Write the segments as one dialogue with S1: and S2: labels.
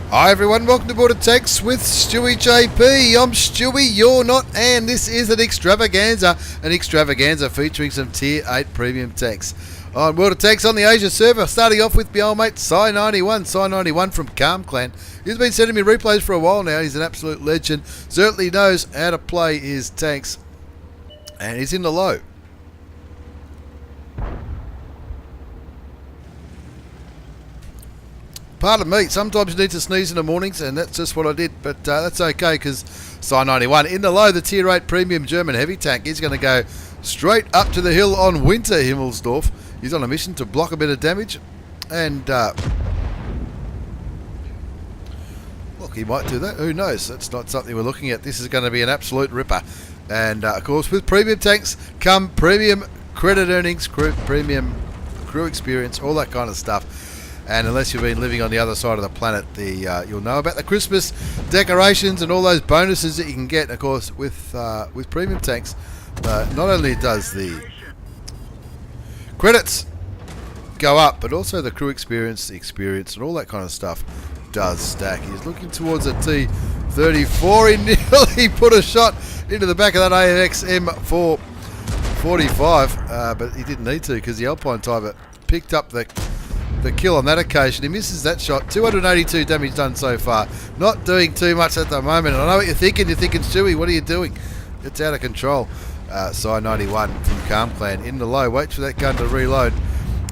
S1: Hi everyone, welcome to Border Tanks with stewiejp. I'm Stewie, you're not, and this is an extravaganza featuring some Tier 8 Premium Tanks. On World of Tanks on the Asia server, starting off with my old mate Cy91 from Calm Clan. He's been sending me replays for a while now. He's an absolute legend, certainly knows how to play his tanks, and he's in the low. Pardon me, sometimes you need to sneeze in the mornings, and that's just what I did, but that's okay, because Cy91 in the low, the Tier 8 Premium German heavy tank, is going to go straight up to the hill on Winter Himmelsdorf. He's on a mission to block a bit of damage, and look, he might do that, who knows, that's not something we're looking at. This is going to be an absolute ripper, and of course with Premium Tanks come premium credit earnings, premium crew experience, all that kind of stuff. And unless you've been living on the other side of the planet, you'll know about the Christmas decorations and all those bonuses that you can get. Of course, with Premium Tanks, not only does the credits go up, but also the crew experience, and all that kind of stuff does stack. He's looking towards a T-34. He nearly put a shot into the back of that AMX M445, but he didn't need to because the Alpine Tiger picked up the kill on that occasion. He misses that shot. 282 damage done so far. Not doing too much at the moment. I know what you're thinking. You're thinking, Stewie, what are you doing? It's out of control. Cy91 from Calm Clan in the low. Wait for that gun to reload.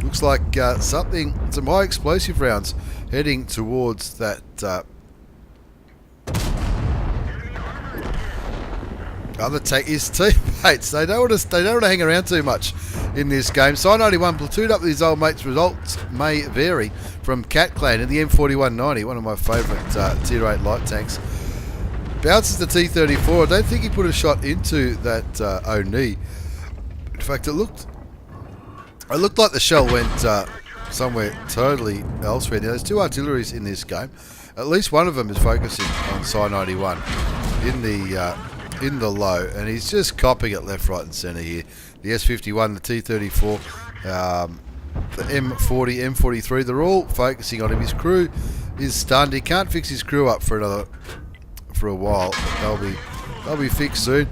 S1: Looks like some high explosive rounds heading towards that other tank. His teammates, they don't want to hang around too much in this game. Cy91 platooned up with his old mates. Results may vary from Cat Clan in the M4190, one of my favourite Tier 8 light tanks. Bounces the T-34. I don't think he put a shot into that Oni. In fact, it looked like the shell went somewhere totally elsewhere. Now, there's two artilleries in this game. At least one of them is focusing on Cy91 in the low, and he's just copying it left, right and centre here. The S51, the T-34, the M40, M43, they're all focusing on him. His crew is stunned. He can't fix his crew up for a while. They'll be fixed soon.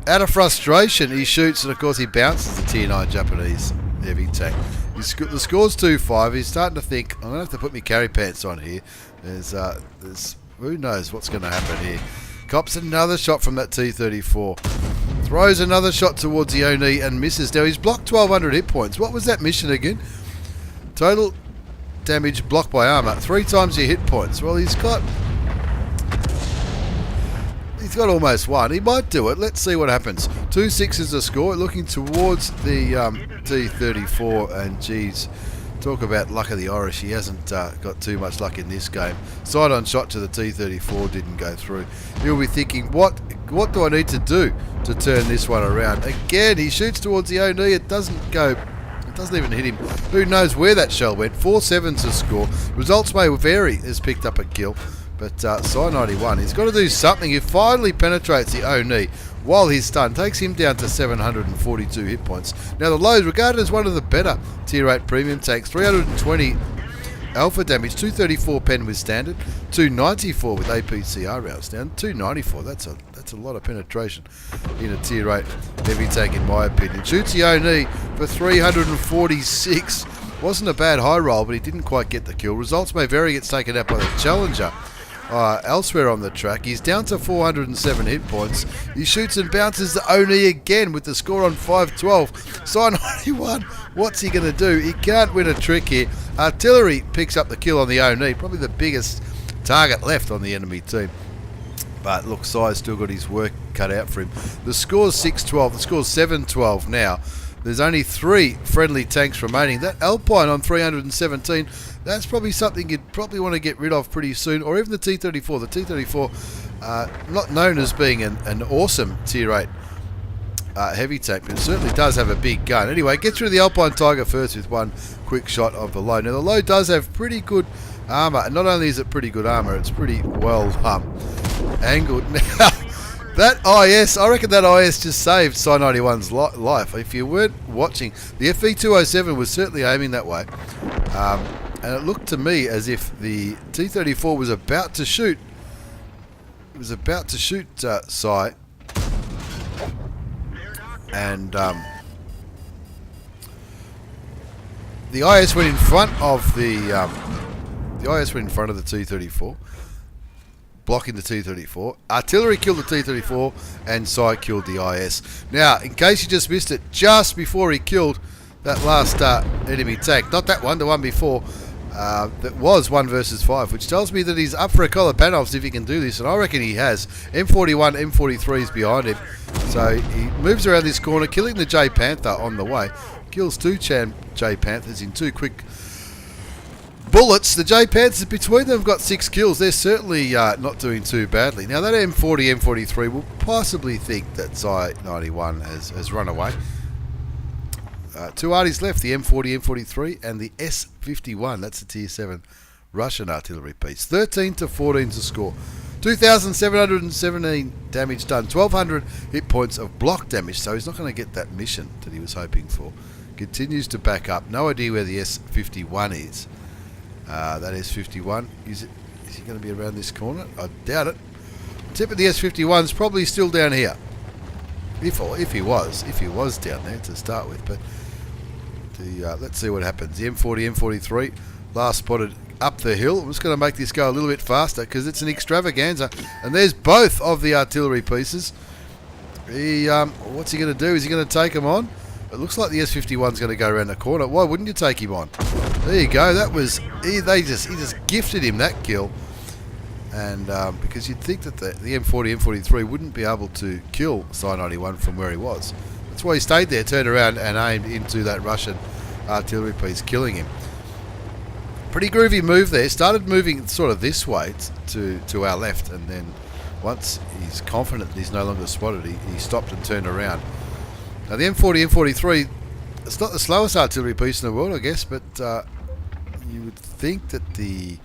S1: Out of frustration, he shoots, and of course he bounces the Tier 9 Japanese heavy tank. The score's 2-5. He's starting to think, I'm going to have to put my carry pants on here. There's who knows what's going to happen here. Cops another shot from that T-34. Throws another shot towards the Oni and misses. Now he's blocked 1,200 hit points. What was that mission again? Total damage blocked by armor. 3 times your hit points. Well, he's got almost one. He might do it. Let's see what happens. 2-6 is the score. Looking towards the T-34, and geez, talk about luck of the Irish. He hasn't got too much luck in this game. Side-on shot to the T-34 didn't go through. He'll be thinking, what do I need to do to turn this one around? Again, he shoots towards the Oni. It doesn't go. It doesn't even hit him. Who knows where that shell went? 4-7's the score. Results may vary. Has picked up a kill, but Cy91, he's got to do something. He finally penetrates the Oni while he's stunned. Takes him down to 742 hit points. Now the low is regarded as one of the better Tier 8 Premium Tanks. 320 alpha damage, 234 pen with standard, 294 with APCR rounds down, 294. That's a lot of penetration in a Tier 8 heavy tank in my opinion. Shoots the Oni for 346. Wasn't a bad high roll, but he didn't quite get the kill. Results may vary. Gets taken out by the Challenger. Elsewhere on the track, he's down to 407 hit points. He shoots and bounces the Oni again with the score on 5-12. Cy91, what's he going to do? He can't win a trick here. Artillery picks up the kill on the Oni, probably the biggest target left on the enemy team. But look, Cy's still got his work cut out for him. The score's 6-12. The score's 7-12 now. There's only 3 friendly tanks remaining. That Alpine on 317, that's probably something you'd probably want to get rid of pretty soon. Or even the T-34. The T-34, not known as being an awesome Tier 8 heavy tank, but it certainly does have a big gun. Anyway, get through the Alpine Tiger first with one quick shot of the low. Now, the low does have pretty good armour. And not only is it pretty good armour, it's pretty well angled. Now, that IS, I reckon that IS just saved Cy91's life. If you weren't watching, the FV207 was certainly aiming that way. And it looked to me as if the T-34 was about to shoot. It was about to shoot Sai. And the IS went in front of the IS went in front of the T-34, blocking the T-34. Artillery killed the T-34, and Sai killed the IS. Now, in case you just missed it, just before he killed that last enemy tank, not that one, the one before, that was 1 versus 5, which tells me that he's up for a collar Panovs if he can do this, and I reckon he has. M41, M43 is behind him, so he moves around this corner, killing the J Panther on the way. Kills 2 J Panthers in 2 quick bullets. The J Panthers between them have got 6 kills. They're certainly not doing too badly. Now that M40, M43 will possibly think that Sai 91 has run away. 2 arties left, the M40, M43 and the S51. That's a tier 7 Russian artillery piece. 13 to 14 to score. 2,717 damage done. 1,200 hit points of block damage, so he's not going to get that mission that he was hoping for. Continues to back up. No idea where the S51 is. That S51, is he going to be around this corner? I doubt it. Tip of the S51 is probably still down here. If he was down there to start with, but let's see what happens. The M40, M43, last spotted up the hill. I'm just going to make this go a little bit faster because it's an extravaganza, and there's both of the artillery pieces. What's he going to do? Is he going to take them on? It looks like the S51's going to go around the corner. Why wouldn't you take him on? There you go. That was he just gifted him that kill, and because you'd think that the M40, M43 wouldn't be able to kill Sai 91 from where he was. That's why he stayed there, turned around and aimed into that Russian artillery piece, killing him. Pretty groovy move there. Started moving sort of this way to our left, and then once he's confident that he's no longer spotted, he stopped and turned around. Now the M40, M43, it's not the slowest artillery piece in the world, I guess, but you would think that the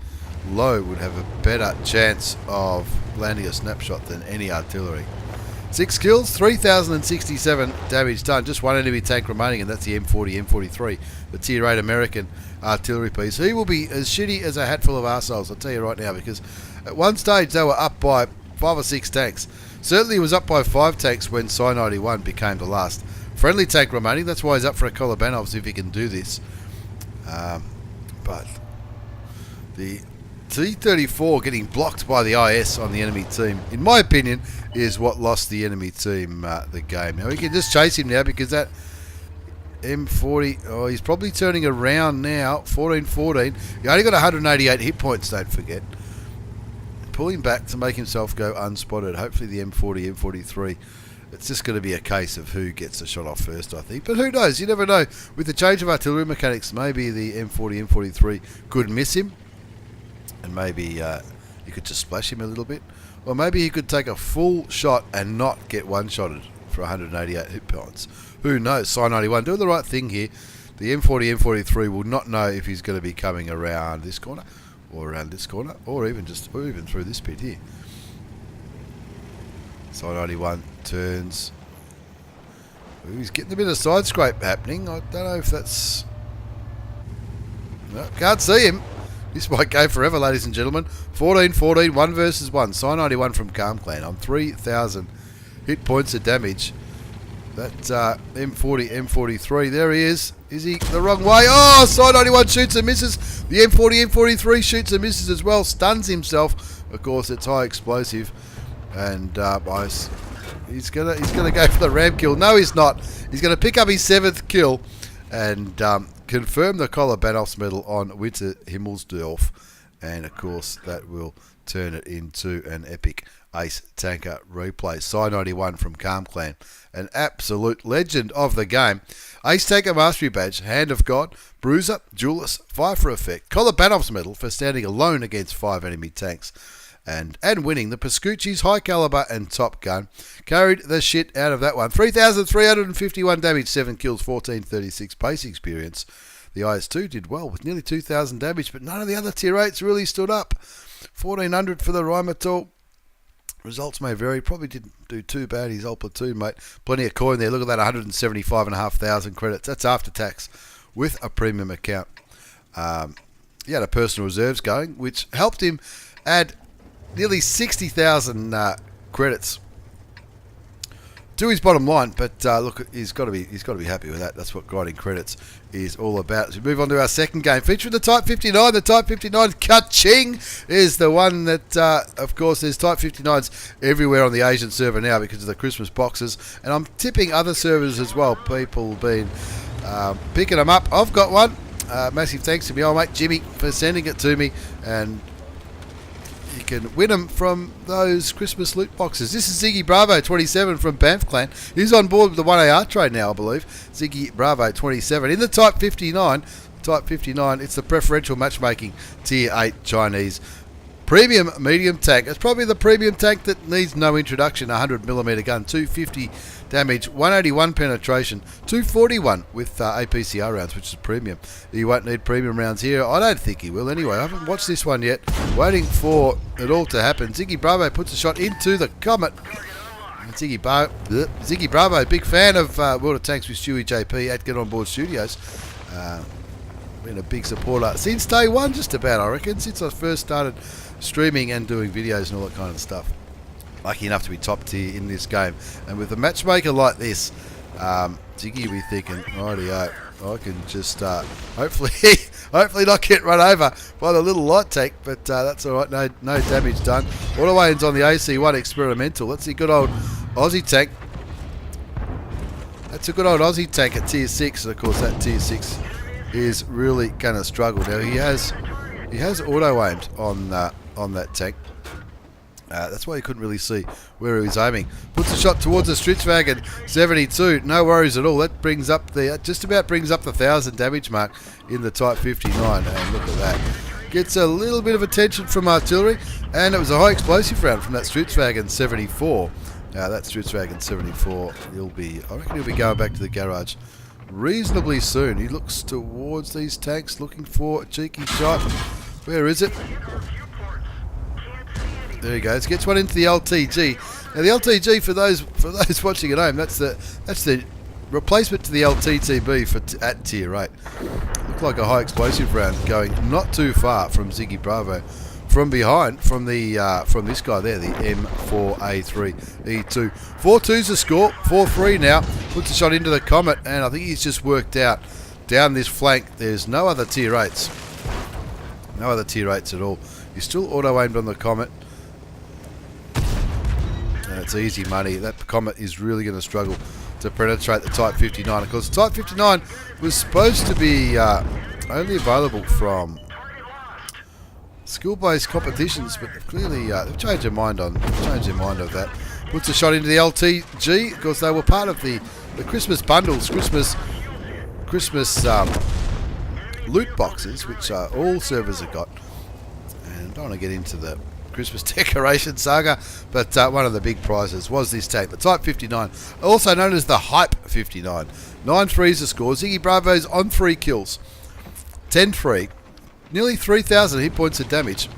S1: Lowe would have a better chance of landing a snapshot than any artillery. 6 kills, 3,067 damage done. Just 1 enemy tank remaining, and that's the M40, M43, the tier 8 American artillery piece. He will be as shitty as a hatful of arseholes, I'll tell you right now, because at one stage they were up by 5 or 6 tanks. Certainly he was up by 5 tanks when Sai 91 became the last friendly tank remaining. That's why he's up for a Kolobanovs if he can do this. But the T-34 getting blocked by the IS on the enemy team, in my opinion, is what lost the enemy team the game. Now we can just chase him now because that M40, he's probably turning around now. 14-14. He only got 188 hit points, don't forget. Pull him back to make himself go unspotted. Hopefully the M40, M43. It's just going to be a case of who gets the shot off first, I think. But who knows? You never know. With the change of artillery mechanics, maybe the M40, M43 could miss him. And maybe you could just splash him a little bit. Or maybe he could take a full shot and not get one-shotted for 188 hit points. Who knows? Sai 91 doing the right thing here. The M40, M43 will not know if he's going to be coming around this corner, or around this corner, or even through this pit here. Sai 91 turns. Ooh, he's getting a bit of side scrape happening. I don't know if that's... No, can't see him. This might go forever, ladies and gentlemen. 14-14, 1 versus 1. Sai 91 from Calm Clan on 3,000 hit points of damage. That M40, M43, there he is. Is he the wrong way? Oh, Sai 91 shoots and misses. The M40, M43 shoots and misses as well. Stuns himself. Of course, it's high explosive. And he's gonna go for the ram kill. No, he's not. He's going to pick up his 7th kill and confirm the Kolobanovs medal on Winter Himmelsdorf, and of course that will turn it into an epic ace tanker replay. Sai 91 from Calm Clan, an absolute legend of the game. Ace tanker mastery badge, Hand of God, Bruiser, Duelist, Fire for Effect, Kolobanovs medal for standing alone against 5 enemy tanks. And winning the Pascucci's High Caliber and Top Gun. Carried the shit out of that one. 3,351 damage, 7 kills, 1436 pace experience. The IS-2 did well with nearly 2,000 damage, but none of the other tier 8s really stood up. 1,400 for the Rheinmetall. Results may vary. Probably didn't do too bad. His old platoon, mate. Plenty of coin there. Look at that, 175,500 credits. That's after tax with a premium account. he had a personal reserves going, which helped him add nearly 60,000 credits to his bottom line. But look, he's got to be happy with that. That's what grinding credits is all about. As we move on to our second game, featuring the Type 59. The Type 59 Ka-ching is the one that, of course, there's Type 59s everywhere on the Asian server now because of the Christmas boxes, and I'm tipping other servers as well. People been picking them up. I've got one. Massive thanks to my old mate Jimmy for sending it to me, and you can win them from those Christmas loot boxes. This is Ziggy Bravo 27 from Banff Clan. He's on board with the 1AR trade now, I believe. Ziggy Bravo 27 in the Type 59. Type 59, it's the preferential matchmaking Tier 8 Chinese Premium Medium Tank. It's probably the premium tank that needs no introduction. 100mm gun, 250 damage, 181 penetration, 241 with APCR rounds, which is premium. He won't need premium rounds here. I don't think he will anyway. I haven't watched this one yet. Waiting for it all to happen. Ziggy Bravo puts a shot into the Comet. Ziggy Bravo, big fan of World of Tanks with stewiejp at Get On Board Studios. Been a big supporter since day one, just about, I reckon, since I first started streaming and doing videos and all that kind of stuff. Lucky enough to be top tier in this game, and with a matchmaker like this, Ziggy will be thinking, rightio, I can just hopefully not get run over by the little light tank, but that's all right. No damage done. Autowains on the AC1 experimental. That's the good old Aussie tank. That's a good old Aussie tank at tier 6, and of course that tier 6 is really going to struggle. Now he has auto aimed on that tank. That's why you couldn't really see where he was aiming. Puts a shot towards the Stritzwagen 72. No worries at all. That brings up just about brings up the 1,000 damage mark in the Type 59. And look at that. Gets a little bit of attention from artillery, and it was a high explosive round from that Stritzwagen 74. Now that Stritzwagen 74, I reckon he'll be going back to the garage reasonably soon. He looks towards these tanks, looking for a cheeky shot. Where is it? There he goes. Gets one into the LTG. Now the LTG, for those watching at home, that's the replacement to the LTTB at tier 8. Looked like a high explosive round going not too far from Ziggy Bravo. From behind, from this guy there, the M4A3E2. 4-2's the score. 4-3 now. Puts a shot into the Comet, and I think he's just worked out down this flank. There's no other tier 8s. No other tier 8s at all. He's still auto-aimed on the Comet. And it's easy money. That Comet is really going to struggle to penetrate the Type 59. Of course, the Type 59 was supposed to be only available from skill-based competitions, but clearly they've changed their mind of that. Puts a shot into the LTG. Of course, they were part of the Christmas bundles, Christmas loot boxes, which all servers have got. And I don't want to get into the Christmas decoration saga, but one of the big prizes was this tank, the Type 59, also known as the Hype 59. 9-3's the score. Ziggy Bravo's on 3 kills. 10-3. Nearly 3,000 hit points of damage.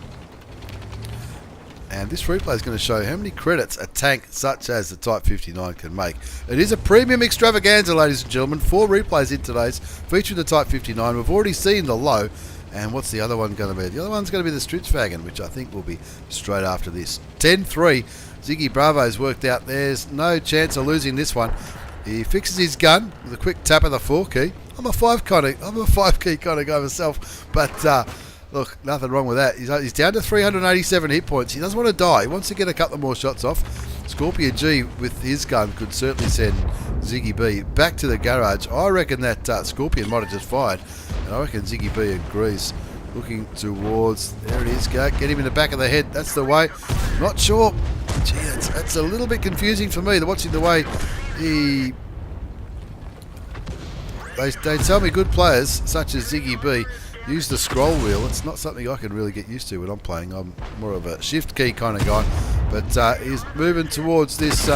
S1: And this replay is going to show how many credits a tank such as the Type 59 can make. It is a premium extravaganza, ladies and gentlemen. 4 replays in today's, featuring the Type 59. We've already seen the Lowe. And what's the other one going to be? The other one's going to be the Stritzwagen, which I think will be straight after this. 10-3. Ziggy Bravo's worked out there's no chance of losing this one. He fixes his gun with a quick tap of the 4 key. I'm a 5 key kind of guy myself, but look, nothing wrong with that. He's down to 387 hit points. He doesn't want to die. He wants to get a couple more shots off. Scorpion G with his gun could certainly send Ziggy B back to the garage. I reckon that Scorpion might have just fired, and I reckon Ziggy B agrees. Looking towards, there it is, get him in the back of the head. That's the way. Not sure. Gee, that's a little bit confusing for me. Watching the way he. They tell me good players, such as Ziggy B, use the scroll wheel. It's not something I can really get used to when I'm playing. I'm more of a shift key kind of guy. But he's moving towards this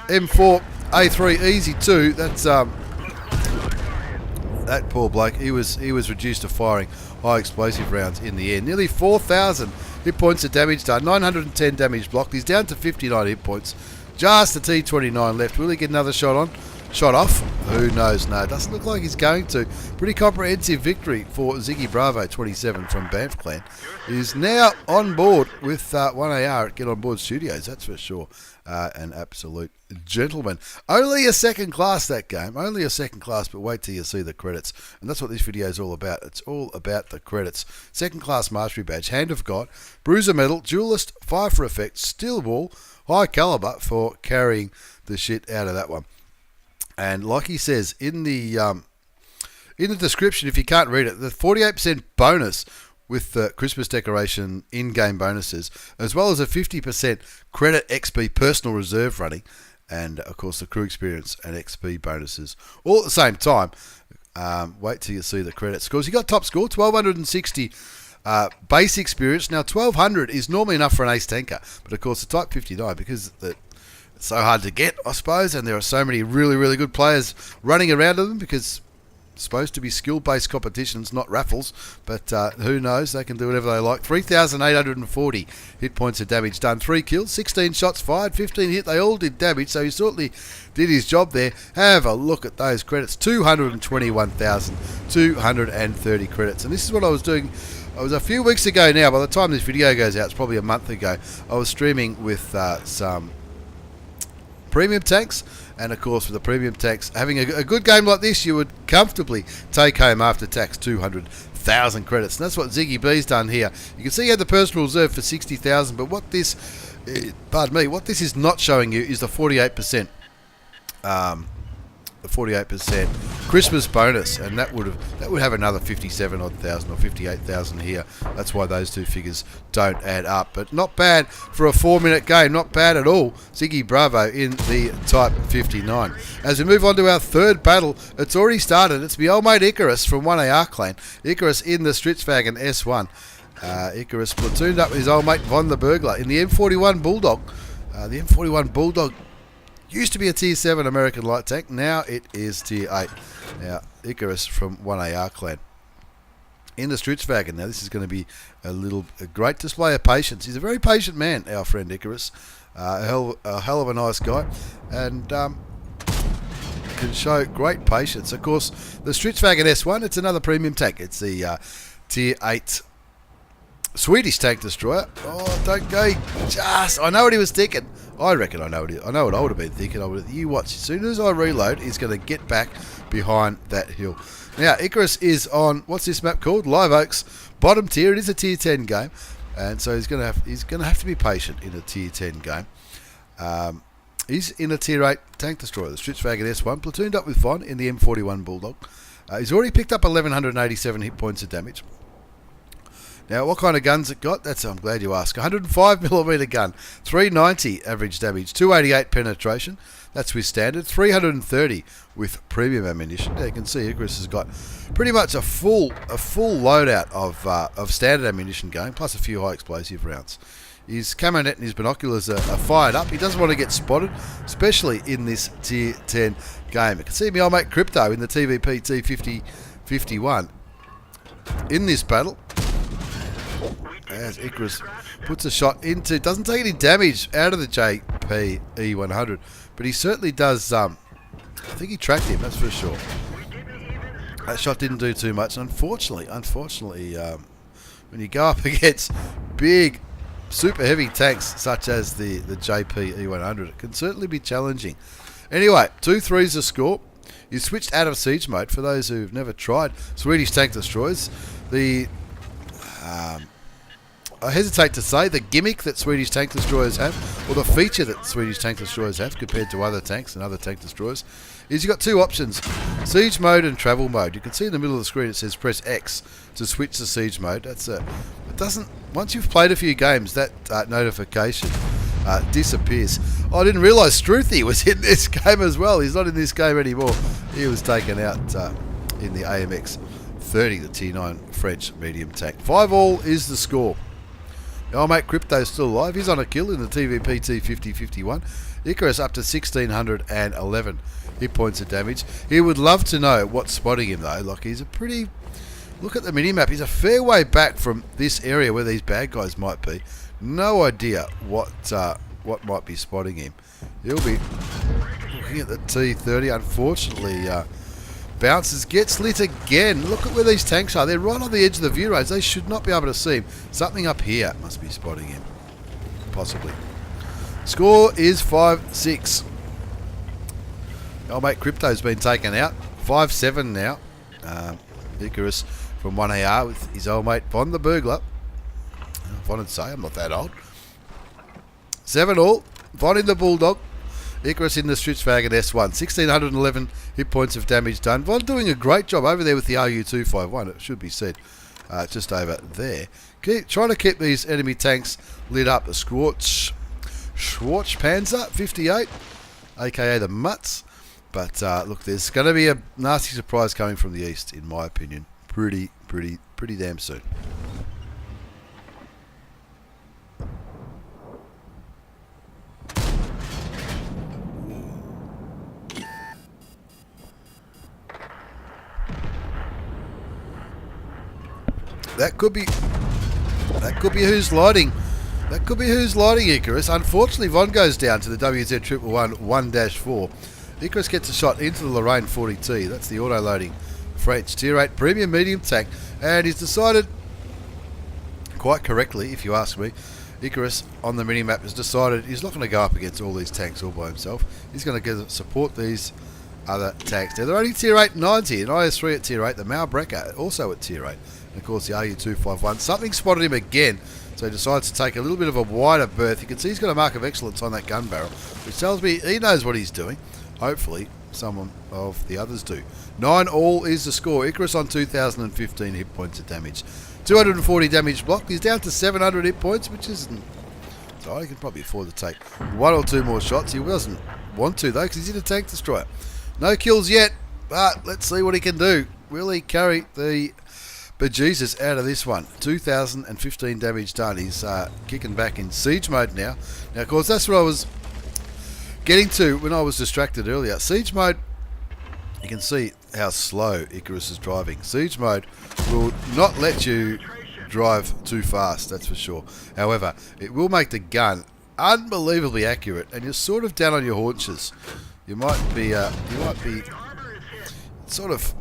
S1: M4A3 Easy 2. That's that poor bloke. He was reduced to firing high explosive rounds in the end. Nearly 4,000 hit points of damage done. 910 damage blocked. He's down to 59 hit points. Just the T29 left. Will he get another shot on? shot off. Who knows? No, it doesn't look like he's going to. Pretty comprehensive victory for Ziggy Bravo 27 from Banff Clan. He's now on board with 1AR at Get On Board Studios, that's for sure. An absolute gentleman. Only a second class, that game. Only a second class, but wait till you see the credits. And that's what this video is all about. It's all about the credits. Second class mastery badge, Hand of God, Bruiser Medal, Duelist, Fire for Effect, Steel Ball, High Caliber for carrying the shit out of that one. And like he says in the description, if you can't read it, the 48% bonus with the Christmas decoration in-game bonuses, as well as a 50% credit XP personal reserve running, and of course the crew experience and XP bonuses, all at the same time. Wait till you see the credit scores. You got top score, 1260 base experience. Now 1200 is normally enough for an ace tanker, but of course the Type 59, because it's so hard to get, I suppose, and there are so many really, really good players running around them, because it's supposed to be skill-based competitions, not raffles, but who knows, they can do whatever they like. 3,840 hit points of damage done, 3 kills, 16 shots fired, 15 hit, they all did damage, so he certainly did his job there. Have a look at those credits, 221,230 credits, and this is what I was doing. It was a few weeks ago now. By the time this video goes out, it's probably a month ago. I was streaming with some premium tanks, and of course with the premium tanks, having a good game like this, you would comfortably take home after tax 200,000 credits, and that's what Ziggy B's done here. You can see he had the personal reserve for 60,000, but what this, what this is not showing you is the 48%. The 48% Christmas bonus, and that would have another 57 odd thousand or 58,000 here. That's why those two figures don't add up. But not bad for a 4-minute game, not bad at all. Ziggy Bravo in the Type 59. As we move on to our third battle, it's already started. It's my old mate Icarus from 1AR clan. Icarus in the Stritzwagen S1. Icarus platooned up with his old mate Von the Burglar in the M41 Bulldog. The M41 Bulldog used to be a Tier 7 American light tank. Now it is Tier 8. Now, Icarus from 1AR clan in the Stritzwagen. Now, this is going to be a great display of patience. He's a very patient man, our friend Icarus. A hell of a nice guy. And can show great patience. Of course, the Stritzwagen S1, it's another premium tank. It's the Tier 8 Swedish Tank Destroyer. Oh, don't go. I know what he was thinking. I reckon I know what I would have been thinking. You watch. As soon as I reload, he's going to get back behind that hill. Now, Icarus is on, what's this map called? Live Oaks. Bottom tier. It is a Tier 10 game. And so he's going to have to be patient in a Tier 10 game. He's in a Tier 8 Tank Destroyer, the Stritzwagen S1, platooned up with Von in the M41 Bulldog. He's already picked up 1,187 hit points of damage. Now, what kind of guns it got? I'm glad you asked. 105mm gun, 390 average damage, 288 penetration. That's with standard. 330 with premium ammunition. Now you can see Icarus has got pretty much a full loadout of standard ammunition going, plus a few high explosive rounds. His camo net and his binoculars are fired up. He doesn't want to get spotted, especially in this Tier 10 game. You can see me old mate Crypto in the TVP T5051 in this battle. As Icarus puts a shot into, doesn't take any damage out of the JP E100, but he certainly does. I think he tracked him, that's for sure. That shot didn't do too much. Unfortunately, when you go up against big, super heavy tanks such as the JP E100, it can certainly be challenging. Anyway, 2-3's the score. You switched out of siege mode. For those who've never tried Swedish Tank Destroyers, I hesitate to say the gimmick that Swedish Tank Destroyers have, or the feature that Swedish Tank Destroyers have compared to other tanks and other tank destroyers, is you've got two options, siege mode and travel mode. You can see in the middle of the screen it says press X to switch to siege mode. Once you've played a few games, that notification disappears. I didn't realise Struthy was in this game as well. He's not in this game anymore. He was taken out in the AMX 30, the Tier 9 French medium tank. 5-all is the score. Our mate Crypto's still alive. He's on a kill in the TVP T5051. Icarus up to 1,611 hit points of damage. He would love to know what's spotting him though. Like, he's a pretty... Look at the mini-map. He's a fair way back from this area where these bad guys might be. No idea what might be spotting him. He'll be... Looking at the T30, unfortunately, bounces, gets lit again. Look at where these tanks are. They're right on the edge of the view range. They should not be able to see him. Something up here must be spotting him. Possibly. Score is 5-6. Old mate Crypto's been taken out. 5-7 now. Icarus from 1AR with his old mate Von the Burglar. Von would say, I'm not that old. 7-all. Von in the Bulldog. Icarus in the Strixwagen S1. 1,611 hit points of damage done. Von doing a great job over there with the RU-251, it should be said. Just over there. Trying to keep these enemy tanks lit up. The Schwarz Panzer 58, aka the Mutts. But look, there's going to be a nasty surprise coming from the east, in my opinion. Pretty damn soon. That could be who's lighting. That could be who's lighting Icarus. Unfortunately, Von goes down to the WZ111 1-4. Icarus gets a shot into the Lorraine 40T. That's the auto-loading French Tier 8 Premium Medium Tank. And he's decided, quite correctly if you ask me, Icarus on the minimap has decided he's not going to go up against all these tanks all by himself. He's going to support these other tanks. Now, they're only Tier 8 90, and IS-3 at Tier 8, the Malbrecker also at Tier 8. And of course the RU-251. Something spotted him again, so he decides to take a little bit of a wider berth. You can see he's got a mark of excellence on that gun barrel, which tells me he knows what he's doing. Hopefully some of the others do. 9-all is the score. Icarus on 2,015 hit points of damage. 240 damage blocked. He's down to 700 hit points, which isn't... So he can probably afford to take one or two more shots. He doesn't want to, though, because he's in a tank destroyer. No kills yet, but let's see what he can do. Will he carry the bejesus out of this one? 2,015 damage done. He's kicking back in siege mode now. Now, of course, that's what I was getting to when I was distracted earlier. Siege mode, you can see how slow Icarus is driving. Siege mode will not let you drive too fast, that's for sure. However, it will make the gun unbelievably accurate, and you're sort of down on your haunches. You might be sort of,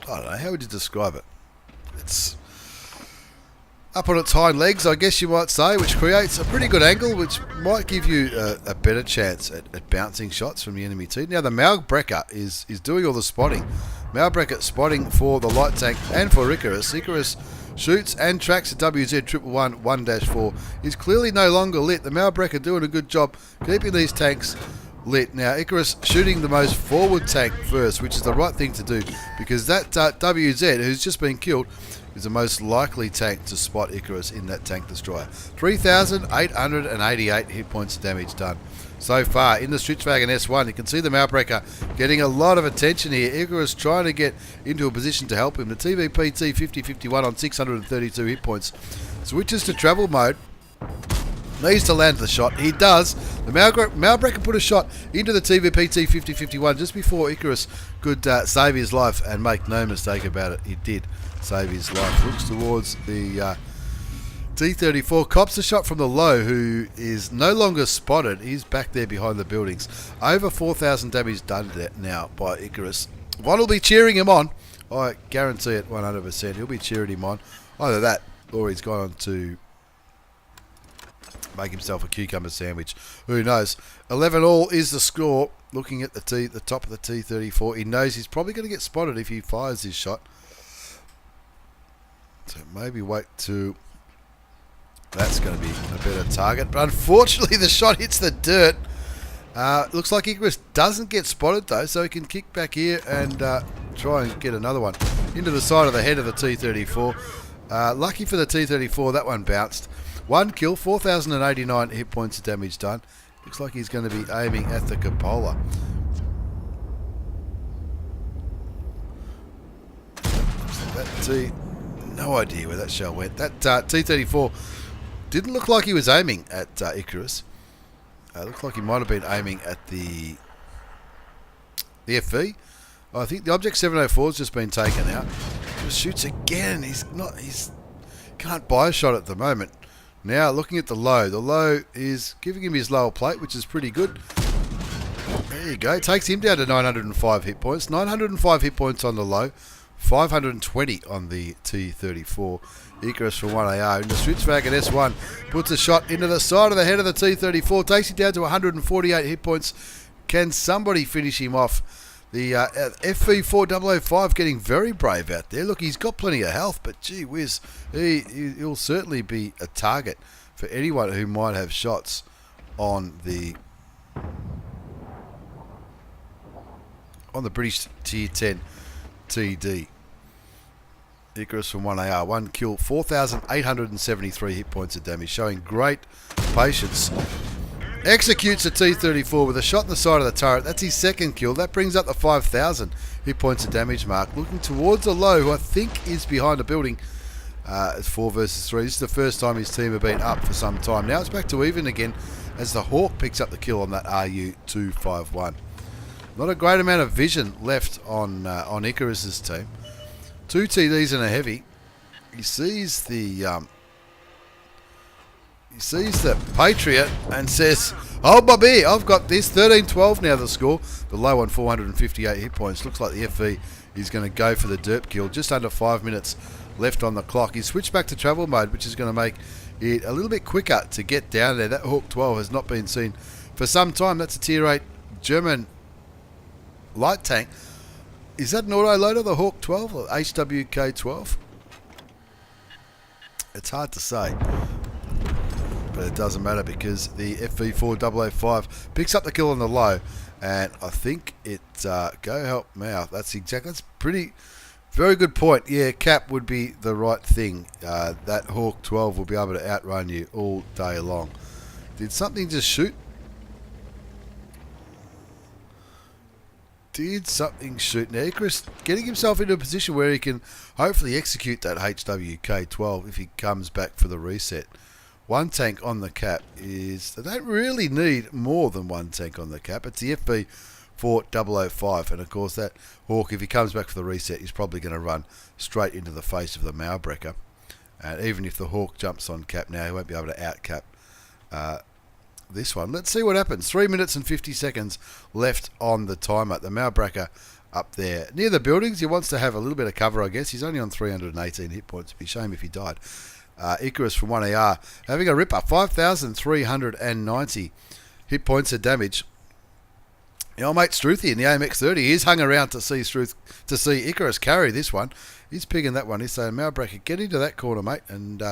S1: I don't know, how would you describe it? It's up on its hind legs, I guess you might say, which creates a pretty good angle, which might give you a better chance at bouncing shots from the enemy team. Now, the Malbrecker is doing all the spotting. Malbrecker spotting for the light tank and for Icarus. Icarus shoots and tracks the WZ111 1-4. Is clearly no longer lit. The Malbrecker doing a good job keeping these tanks lit. Now, Icarus shooting the most forward tank first, which is the right thing to do, because that WZ, who's just been killed, is the most likely tank to spot Icarus in that tank destroyer. 3,888 hit points of damage done so far in the Strixwagen S1. You can see the Malbrecker getting a lot of attention here. Icarus trying to get into a position to help him. The TVPT 5051 on 632 hit points. Switches to travel mode. Needs to land the shot. He does. The Malbrecker put a shot into the TVPT 5051 just before Icarus could save his life, and make no mistake about it, he did save his life. Looks towards the T-34. Cops a shot from the Lowe, who is no longer spotted. He's back there behind the buildings. Over 4,000 damage done now by Icarus. One will be cheering him on. I guarantee it 100%. He'll be cheering him on. Either that, or he's gone on to make himself a cucumber sandwich. Who knows? 11-all is the score. Looking at the top of the T-34, he knows he's probably going to get spotted if he fires his shot. So maybe wait to... That's going to be a better target. But unfortunately, the shot hits the dirt. Looks like Icarus doesn't get spotted, though, so he can kick back here and try and get another one into the side of the head of the T-34. Lucky for the T-34, that one bounced. One kill, 4,089 hit points of damage done. Looks like he's going to be aiming at the cupola. No idea where that shell went. That T-34 didn't look like he was aiming at Icarus. Looked like he might have been aiming at the FV. I think the Object 704 has just been taken out. Just shoots again. He's can't buy a shot at the moment. Now, looking at the Lowe is giving him his lower plate, which is pretty good. There you go. Takes him down to 905 hit points. 905 hit points on the Lowe. 520 on the T34. Icarus from 1AR. And the Switchwagon S1 puts a shot into the side of the head of the T34. Takes him down to 148 hit points. Can somebody finish him off? The FV4005 getting very brave out there. Look, he's got plenty of health, but gee whiz, he'll certainly be a target for anyone who might have shots on the British Tier 10 TD. Icarus from 1AR, 1 kill, 4,873 hit points of damage, showing great patience. Executes a T34 with a shot in the side of the turret. That's his second kill. That brings up the 5,000 hit points of damage mark. Looking towards a Lowe, who I think is behind a building. It's 4 versus 3. This is the first time his team have been up for some time. Now it's back to even again as the Hawk picks up the kill on that RU-251. Not a great amount of vision left on Icarus's team. 2 TDs and a heavy. He sees the Patriot and says, "Oh, Bobby, I've got this." 13-12 now the score. The Lowe on 458 hit points. Looks like the FV is going to go for the derp kill. Just under 5 minutes left on the clock. He's switched back to travel mode, which is going to make it a little bit quicker to get down there. That Hawk 12 has not been seen for some time. That's a Tier 8 German light tank. Is that an autoloader, the Hawk 12 or HWK 12? It's hard to say, but it doesn't matter because the FV4005 picks up the kill on the Lowe, and I think it go help mouth. That's pretty very good point. Yeah, cap would be the right thing. That Hawk 12 will be able to outrun you all day long. Did something just shoot? Did something shoot? Now Icarus getting himself into a position where he can hopefully execute that HWK-12 if he comes back for the reset. 1 tank on the cap is... They don't really need more than 1 tank on the cap. It's the FV4005, and of course that Hawk, if he comes back for the reset, is probably going to run straight into the face of the Malbreaker. And even if the Hawk jumps on cap now, he won't be able to out-cap this one. Let's see what happens. 3 minutes and 50 seconds left on the timer. The Malbreaker up there near the buildings. He wants to have a little bit of cover, I guess. He's only on 318 hit points. It'd be a shame if he died. Icarus from 1AR having a ripper. 5,390 hit points of damage. You know, mate Struthy in the AMX-30, he's hung around to see Icarus carry this one. He's picking that one. He's saying, Malbreaker, get into that corner, mate, and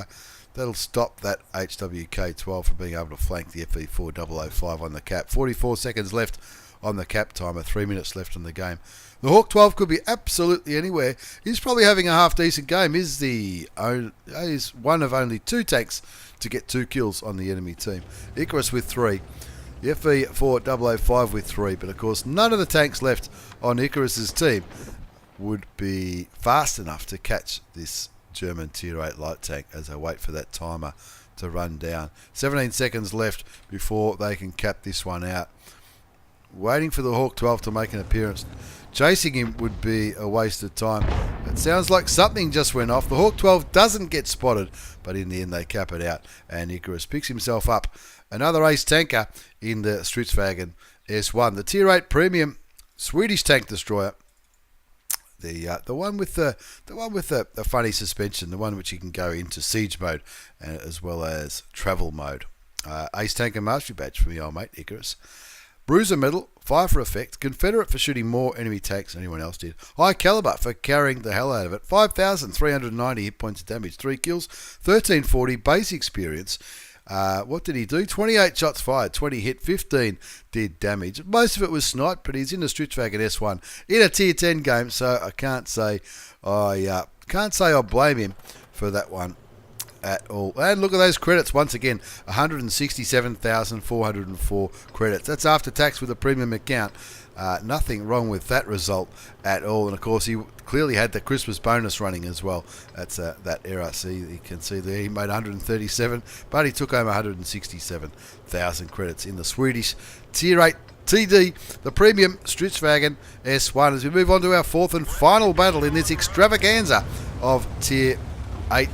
S1: that'll stop that HWK-12 from being able to flank the FV4005 on the cap. 44 seconds left on the cap timer. 3 minutes left on the game. The Hawk 12 could be absolutely anywhere. He's probably having a half-decent game. He's one of only 2 tanks to get 2 kills on the enemy team. Icarus with 3. The FV4005 with 3. But, of course, none of the tanks left on Icarus's team would be fast enough to catch this German Tier 8 light tank as I wait for that timer to run down. 17 seconds left before they can cap this one out. Waiting for the Hawk 12 to make an appearance. Chasing him would be a waste of time. It sounds like something just went off. The Hawk 12 doesn't get spotted, but in the end they cap it out, and Icarus picks himself up another ace tanker in the Stridswagen S1. The Tier 8 Premium Swedish Tank Destroyer. The one with the funny suspension, the one which you can go into siege mode as well as travel mode. Ace Tanker Mastery Badge from the old mate Icarus. Bruiser Medal, Fire for Effect, Confederate for shooting more enemy tanks than anyone else did. High Caliber for carrying the hell out of it. 5,390 hit points of damage, 3 kills, 1340 base experience. What did he do? 28 shots fired, 20 hit, 15 did damage. Most of it was sniped, but he's in the Stridswagen S1 in a Tier 10 game, so I can't say I blame him for that one at all. And look at those credits once again, 167,404 credits. That's after tax with a premium account. Nothing wrong with that result at all. And of course, he clearly had the Christmas bonus running as well. That's that era. See, you can see there he made 137, but he took home 167,000 credits in the Swedish Tier 8 TD, the Premium Stridswagen S1. As we move on to our 4th and final battle in this extravaganza of Tier 8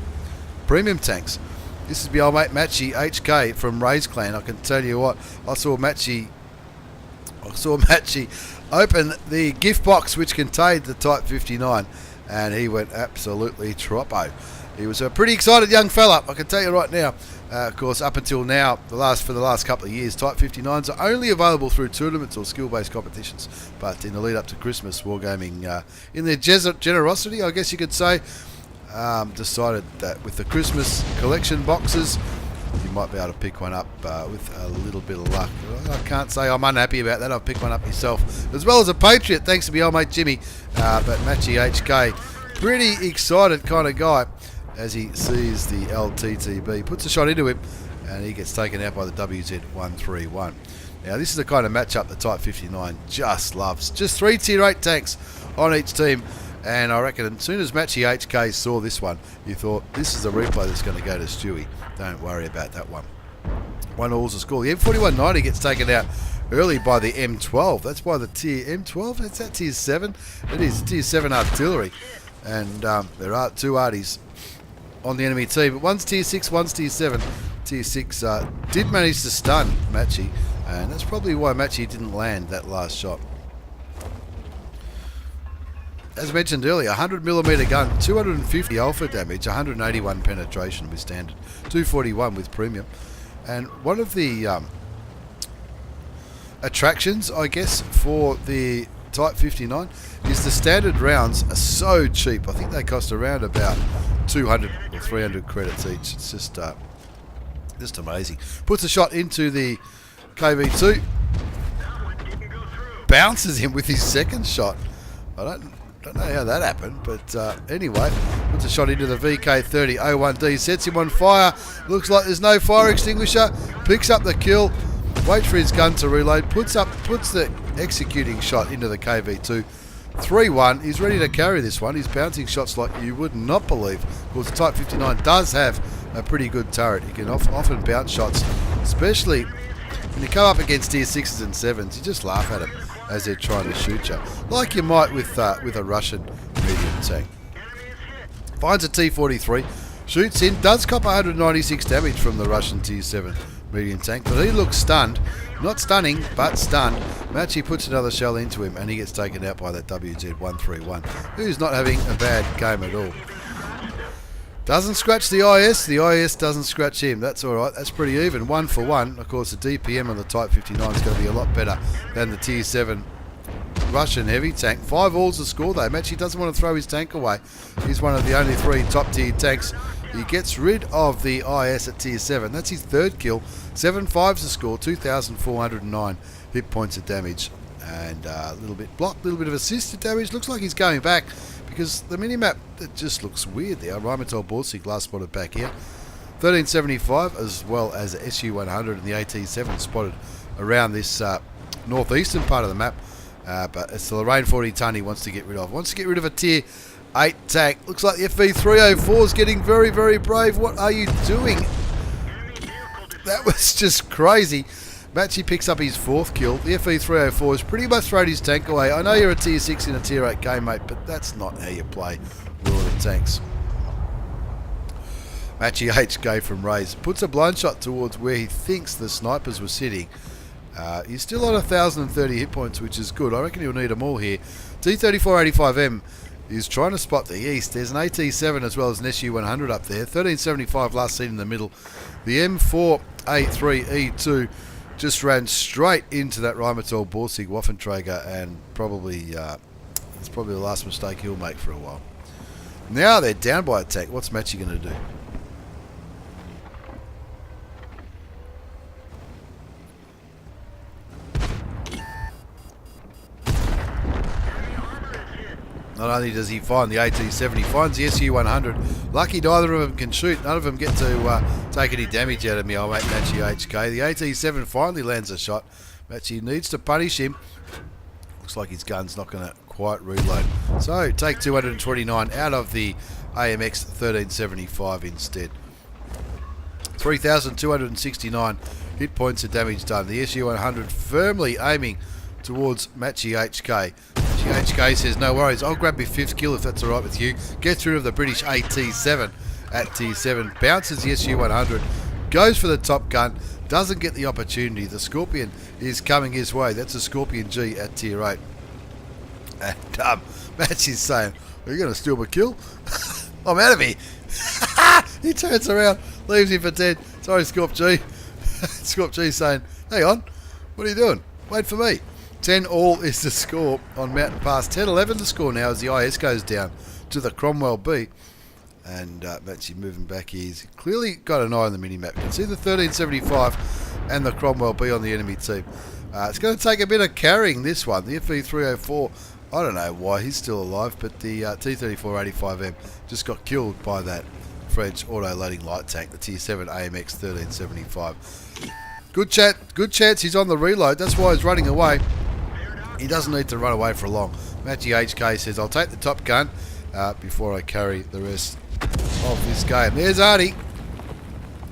S1: Premium tanks. This is my old mate MatchyHK from Ray's Clan. I can tell you what, I saw Matchy I saw Matchy open the gift box which contained the Type 59, and he went absolutely troppo. He was a pretty excited young fella, I can tell you right now. Of course, up until now, for the last couple of years, Type 59s are only available through tournaments or skill-based competitions. But in the lead up to Christmas, Wargaming, in their generosity, I guess you could say, decided that with the Christmas collection boxes, you might be able to pick one up with a little bit of luck. I can't say I'm unhappy about that. I've picked one up myself, as well as a Patriot, thanks to my old mate Jimmy. But MatchyHK, pretty excited kind of guy as he sees the LTTB, puts a shot into him, and he gets taken out by the WZ131. Now, this is the kind of matchup the Type 59 just loves. Just 3 Tier 8 tanks on each team. And I reckon as soon as MatchyHK saw this one, you thought, this is a replay that's going to go to Stewie. Don't worry about that one. 1-all's the score. The M4190 gets taken out early by the M12. That's by the Tier M12. That's that Tier 7. It is Tier 7 artillery. And there are 2 arties on the enemy team. But one's Tier 6, one's Tier 7. Tier 6 did manage to stun Matchy. And that's probably why Matchy didn't land that last shot. As mentioned earlier, 100mm gun, 250 alpha damage, 181 penetration with standard, 241 with premium. And one of the attractions, I guess, for the Type 59 is the standard rounds are so cheap. I think they cost around about 200 or 300 credits each. It's just amazing. Puts a shot into the KV2, bounces him with his second shot. I don't know how that happened, but anyway, puts a shot into the VK30 01D, sets him on fire. Looks like there's no fire extinguisher. Picks up the kill, waits for his gun to reload, puts the executing shot into the KV2. 3-1. He's ready to carry this one. He's bouncing shots like you would not believe. Of course, the Type 59 does have a pretty good turret. You can often bounce shots, especially when you come up against Tier 6s and 7s. You just laugh at them as they're trying to shoot you, like you might with a Russian medium tank. Finds a T-43, shoots in, does cop 196 damage from the Russian Tier 7 medium tank, but he looks stunned. Not stunning, but stunned. Matchy puts another shell into him, and he gets taken out by that WZ131, who's not having a bad game at all. Doesn't scratch the IS doesn't scratch him. That's alright, that's pretty even. 1 for 1. Of course, the DPM on the Type 59 is going to be a lot better than the Tier 7 Russian heavy tank. 5-all's the score though. Matchy doesn't want to throw his tank away. He's one of the only 3 top tier tanks. He gets rid of the IS at Tier 7. That's his 3rd kill. 7-5's the score. 2,409 hit points of damage. And a little bit blocked, a little bit of assisted damage. Looks like he's going back, because the minimap, it just looks weird there. Rheinmetall Borsig last spotted back here. 1375 as well as the SU-100 and the AT-7 spotted around this northeastern part of the map. But it's the Lorraine 40 ton he wants to get rid of. Wants to get rid of a Tier 8 tank. Looks like the FV304 is getting very, very brave. What are you doing? That was just crazy. Matchy picks up his 4th kill. The FE304 has pretty much thrown his tank away. I know you're a Tier 6 in a Tier 8 game, mate, but that's not how you play World of Tanks. MatchyHK from Rays puts a blind shot towards where he thinks the snipers were sitting. He's still on 1,030 hit points, which is good. I reckon he'll need them all here. T3485M is trying to spot the east. There's an AT-7 as well as an SU-100 up there. 1375 last seen in the middle. The M4A3E2 just ran straight into that Rheinmetall Borsig Waffenträger, and it's probably the last mistake he'll make for a while. Now they're down by a tank. What's Matchy going to do? Not only does he find the AT-7, he finds the SU-100. Lucky neither of them can shoot. None of them get to take any damage out of me, old mate MatchyHK. The AT-7 finally lands a shot. Matchy needs to punish him. Looks like his gun's not going to quite reload. So take 229 out of the AMX 1375 instead. 3,269 hit points of damage done. The SU-100 firmly aiming towards MatchyHK. MatchyHK says, no worries, I'll grab your 5th kill if that's alright with you. Gets rid of the British AT-7 at Tier 7. Bounces the SU-100. Goes for the top gun. doesn't get the opportunity. The Scorpion is coming his way. That's a Scorpion G at tier 8. And Match is saying, are you going to steal my kill? I'm out of here. He turns around, leaves him for 10. Sorry, Scorp G. Scorp G saying, hang on, what are you doing? Wait for me. 10 all is the score on Mountain Pass. 10-11 the score now as the IS goes down to the Cromwell B. And Matchy moving back here. He's clearly got an eye on the mini-map. You can see the 1375 and the Cromwell B on the enemy team. It's going to take a bit of carrying this one. The FE304, I don't know why he's still alive, but the T3485M just got killed by that French auto-loading light tank, the Tier 7 AMX 1375. Good chance he's on the reload. That's why he's running away. He doesn't need to run away for long. MatchyHK says, I'll take the top gun before I carry the rest of this game. There's Artie.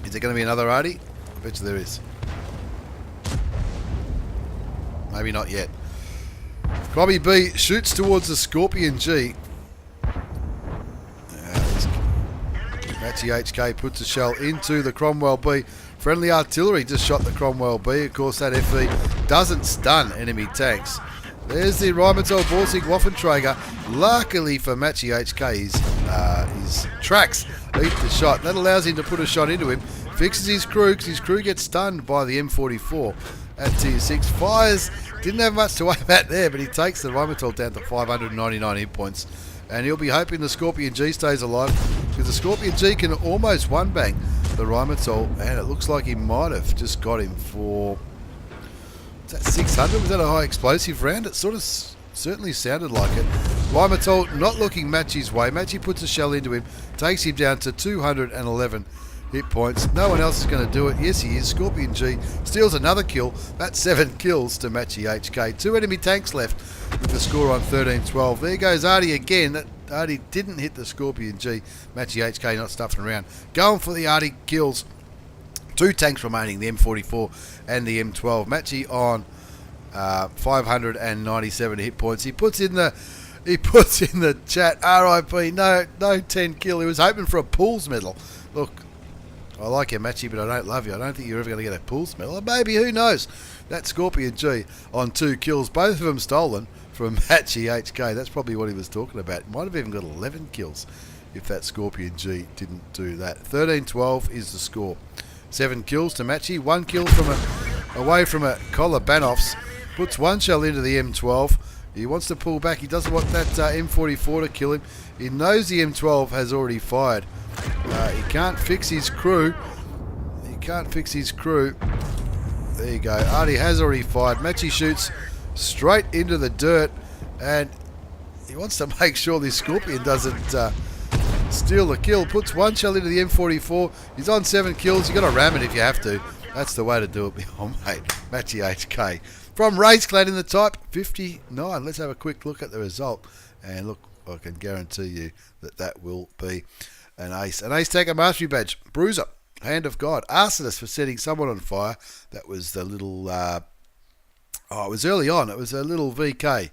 S1: Is there going to be another Artie? I bet you there is. Maybe not yet. Crobby B shoots towards the Scorpion G. MatchyHK puts a shell into the Cromwell B. Friendly artillery just shot the Cromwell B. Of course, that FE doesn't stun enemy tanks. There's the Rheinmetall Borsig Waffenträger. Luckily for MatchyHK, his tracks eat the shot. That allows him to put a shot into him. Fixes his crew because his crew gets stunned by the M44 at tier 6. Fires, didn't have much to aim at there, but he takes the Rheinmetall down to 599 hit points. And he'll be hoping the Scorpion G stays alive because the Scorpion G can almost one-bang the Rheinmetall, and it looks like he might have just got him for... Was that 600? Was that a high explosive round? It sort of certainly sounded like it. Rheinmetall not looking Matchy's way. Matchy puts a shell into him, takes him down to 211 hit points. No one else is going to do it. Yes, he is. Scorpion G steals another kill. That's 7 kills to MatchyHK. 2 enemy tanks left with the score on 13-12. There goes Artie again. That Artie didn't hit the Scorpion G. MatchyHK not stuffing around. Going for the Artie kills. 2 tanks remaining, the M44 and the M12. Matchy on 597 hit points. He puts in the chat, RIP, no 10 kill. He was hoping for a Pools medal. Look, I like you, Matchy, but I don't love you. I don't think you're ever going to get a Pools medal. Or maybe, who knows? That Scorpion G on 2 kills, both of them stolen from MatchyHK. That's probably what he was talking about. Might have even got 11 kills if that Scorpion G didn't do that. 13-12 is the score. 7 kills to Matchy, 1 kill away from a Collar Banoffs. Puts 1 shell into the M12. He wants to pull back. He doesn't want that M44 to kill him. He knows the M12 has already fired. He can't fix his crew. There you go. Artie has already fired. Matchy shoots straight into the dirt, and he wants to make sure this Scorpion doesn't steal the kill. Puts 1 shell into the M44. He's on 7 kills. You got to ram it if you have to. That's the way to do it, mate. MatchyHK. From Race Clan in the type 59. Let's have a quick look at the result. And look, I can guarantee you that will be an ace. An ace taker mastery badge. Bruiser. Hand of God. Arsonist for setting someone on fire. That was the little... it was early on. It was a little VK.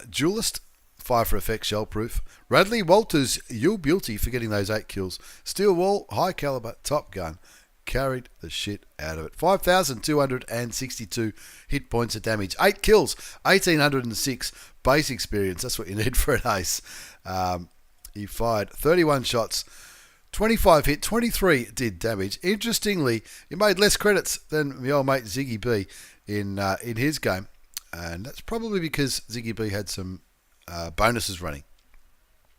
S1: Duelist. Fire for effect, shell proof. Radley Walters, you guilty for getting those 8 kills. Steel Wall, high caliber, top gun. Carried the shit out of it. 5,262 hit points of damage. 8 kills, 1,806 base experience. That's what you need for an ace. He fired 31 shots, 25 hit, 23 did damage. Interestingly, he made less credits than my old mate Ziggy B in his game. And that's probably because Ziggy B had some bonuses running.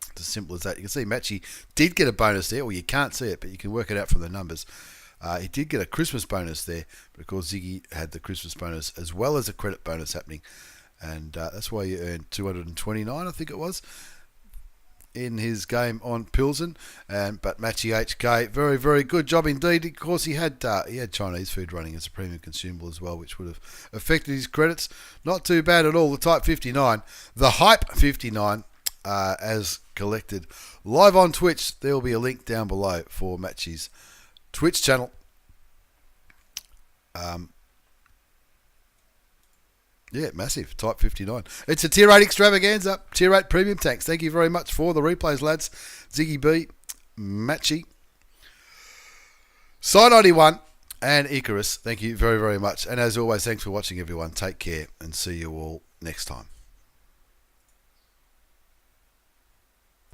S1: It's as simple as that. You can see Matchy did get a bonus there. Well, you can't see it, but you can work it out from the numbers. He did get a Christmas bonus there, but of course Ziggy had the Christmas bonus as well as a credit bonus happening, and that's why you earned 229, I think it was, in his game on Pilsen. But MatchyHK, very, very good job indeed. Of course, he had Chinese food running as a premium consumable as well, which would have affected his credits. Not too bad at all. The Type 59, the Hype 59, as collected live on Twitch. There will be a link down below for Matchy's Twitch channel. Yeah, massive. Type 59. It's a Tier 8 Extravaganza. Tier 8 Premium Tanks. Thank you very much for the replays, lads. Ziggy B, Matchy. Side 91. and Icarus, thank you very, very much. And as always, thanks for watching, everyone. Take care and see you all next time.